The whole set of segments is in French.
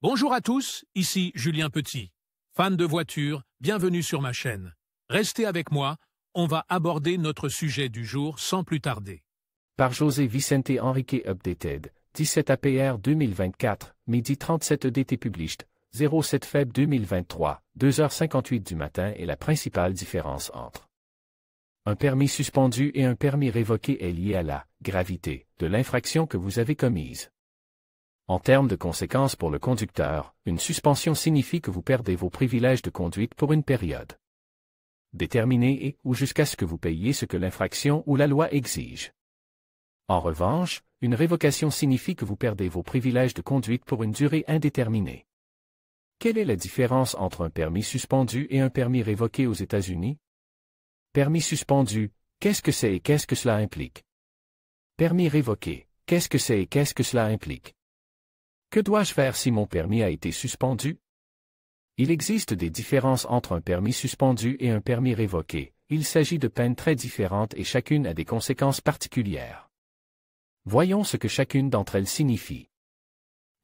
Bonjour à tous, ici Julien Petit. Fan de voitures, bienvenue sur ma chaîne. Restez avec moi, on va aborder notre sujet du jour sans plus tarder. Par José Vicente Enrique Updated, 17 APR 2024, midi 37 EDT Published, 07 Feb 2023, 2h58 du matin est la principale différence entre un permis suspendu et un permis révoqué est liée à la gravité de l'infraction que vous avez commise. En termes de conséquences pour le conducteur, une suspension signifie que vous perdez vos privilèges de conduite pour une période déterminée et ou jusqu'à ce que vous payiez ce que l'infraction ou la loi exige. En revanche, une révocation signifie que vous perdez vos privilèges de conduite pour une durée indéterminée. Quelle est la différence entre un permis suspendu et un permis révoqué aux États-Unis? Permis suspendu, qu'est-ce que c'est et qu'est-ce que cela implique? Permis révoqué, qu'est-ce que c'est et qu'est-ce que cela implique? Que dois-je faire si mon permis a été suspendu? Il existe des différences entre un permis suspendu et un permis révoqué. Il s'agit de peines très différentes et chacune a des conséquences particulières. Voyons ce que chacune d'entre elles signifie.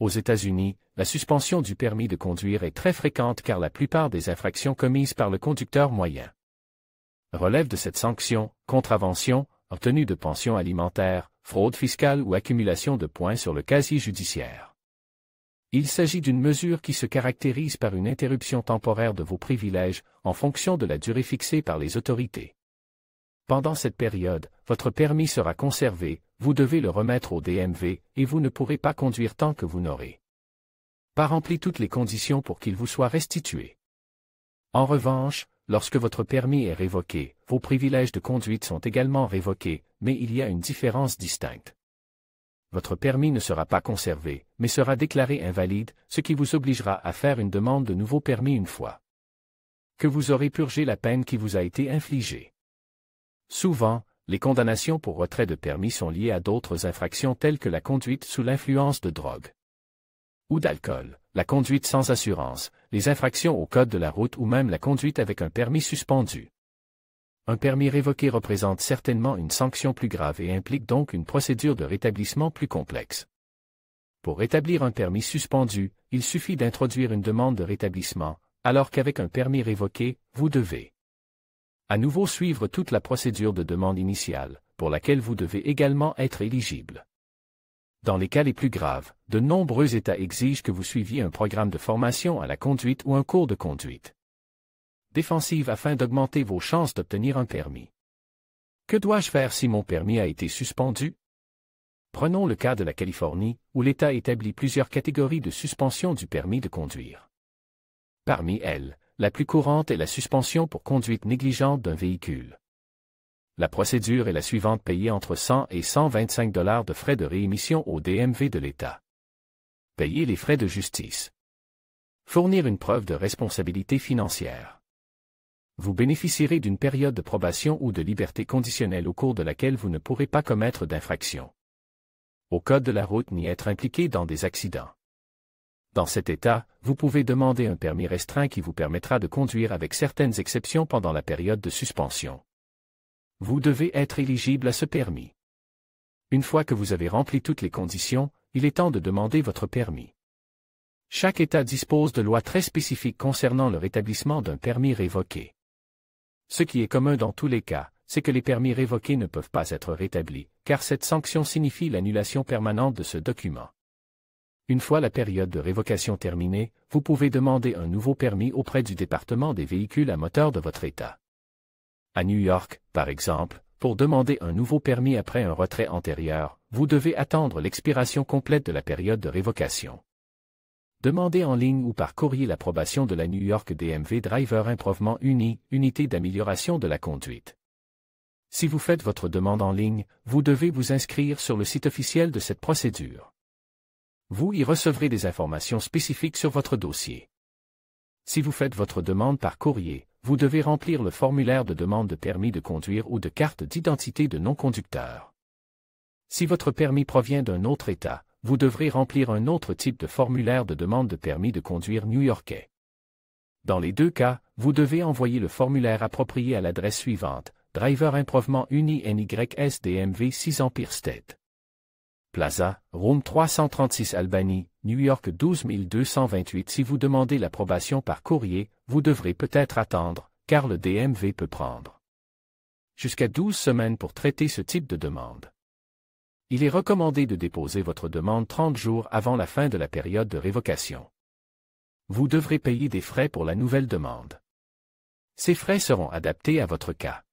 Aux États-Unis, la suspension du permis de conduire est très fréquente car la plupart des infractions commises par le conducteur moyen relèvent de cette sanction, contravention, obtenue de pension alimentaire, fraude fiscale ou accumulation de points sur le casier judiciaire. Il s'agit d'une mesure qui se caractérise par une interruption temporaire de vos privilèges, en fonction de la durée fixée par les autorités. Pendant cette période, votre permis sera conservé, vous devez le remettre au DMV, et vous ne pourrez pas conduire tant que vous n'aurez pas rempli toutes les conditions pour qu'il vous soit restitué. En revanche, lorsque votre permis est révoqué, vos privilèges de conduite sont également révoqués, mais il y a une différence distincte. Votre permis ne sera pas conservé, mais sera déclaré invalide, ce qui vous obligera à faire une demande de nouveau permis une fois que vous aurez purgé la peine qui vous a été infligée. Souvent, les condamnations pour retrait de permis sont liées à d'autres infractions telles que la conduite sous l'influence de drogue ou d'alcool, la conduite sans assurance, les infractions au code de la route ou même la conduite avec un permis suspendu. Un permis révoqué représente certainement une sanction plus grave et implique donc une procédure de rétablissement plus complexe. Pour rétablir un permis suspendu, il suffit d'introduire une demande de rétablissement, alors qu'avec un permis révoqué, vous devez à nouveau suivre toute la procédure de demande initiale, pour laquelle vous devez également être éligible. Dans les cas les plus graves, de nombreux États exigent que vous suiviez un programme de formation à la conduite ou un cours de conduite défensive afin d'augmenter vos chances d'obtenir un permis. Que dois-je faire si mon permis a été suspendu? Prenons le cas de la Californie, où l'État établit plusieurs catégories de suspension du permis de conduire. Parmi elles, la plus courante est la suspension pour conduite négligente d'un véhicule. La procédure est la suivante: payer entre 100 et 125 $ de frais de réémission au DMV de l'État. Payer les frais de justice. Fournir une preuve de responsabilité financière. Vous bénéficierez d'une période de probation ou de liberté conditionnelle au cours de laquelle vous ne pourrez pas commettre d'infraction au code de la route ni être impliqué dans des accidents. Dans cet état, vous pouvez demander un permis restreint qui vous permettra de conduire avec certaines exceptions pendant la période de suspension. Vous devez être éligible à ce permis. Une fois que vous avez rempli toutes les conditions, il est temps de demander votre permis. Chaque État dispose de lois très spécifiques concernant le rétablissement d'un permis révoqué. Ce qui est commun dans tous les cas, c'est que les permis révoqués ne peuvent pas être rétablis, car cette sanction signifie l'annulation permanente de ce document. Une fois la période de révocation terminée, vous pouvez demander un nouveau permis auprès du département des véhicules à moteur de votre État. À New York, par exemple, pour demander un nouveau permis après un retrait antérieur, vous devez attendre l'expiration complète de la période de révocation. Demandez en ligne ou par courrier l'approbation de la New York DMV Driver Improvement Unité d'amélioration de la conduite. Si vous faites votre demande en ligne, vous devez vous inscrire sur le site officiel de cette procédure. Vous y recevrez des informations spécifiques sur votre dossier. Si vous faites votre demande par courrier, vous devez remplir le formulaire de demande de permis de conduire ou de carte d'identité de non-conducteur. Si votre permis provient d'un autre État, vous devrez remplir un autre type de formulaire de demande de permis de conduire new-yorkais. Dans les deux cas, vous devez envoyer le formulaire approprié à l'adresse suivante: Driver Improvement NYS DMV 6 Empire State Plaza, Room 336 Albany, New York 12 228. Si vous demandez l'approbation par courrier, vous devrez peut-être attendre, car le DMV peut prendre jusqu'à 12 semaines pour traiter ce type de demande. Il est recommandé de déposer votre demande 30 jours avant la fin de la période de révocation. Vous devrez payer des frais pour la nouvelle demande. Ces frais seront adaptés à votre cas.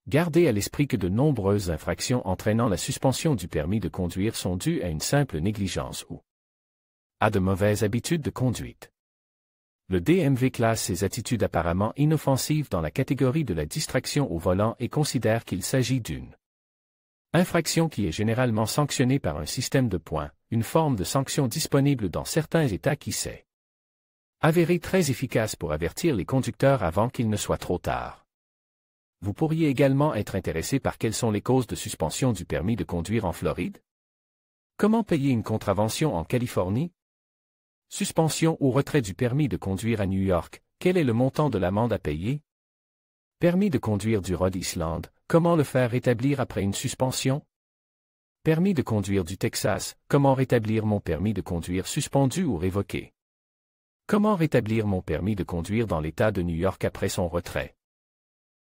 Gardez à l'esprit que de nombreuses infractions entraînant la suspension du permis de conduire sont dues à une simple négligence ou à de mauvaises habitudes de conduite. Le DMV classe ces attitudes apparemment inoffensives dans la catégorie de la distraction au volant et considère qu'il s'agit d'une infraction qui est généralement sanctionnée par un système de points, une forme de sanction disponible dans certains États qui s'est avérée très efficace pour avertir les conducteurs avant qu'il ne soit trop tard. Vous pourriez également être intéressé par quelles sont les causes de suspension du permis de conduire en Floride? Comment payer une contravention en Californie? Suspension ou retrait du permis de conduire à New York, quel est le montant de l'amende à payer? Permis de conduire du Rhode Island, comment le faire rétablir après une suspension? Permis de conduire du Texas, comment rétablir mon permis de conduire suspendu ou révoqué? Comment rétablir mon permis de conduire dans l'État de New York après son retrait?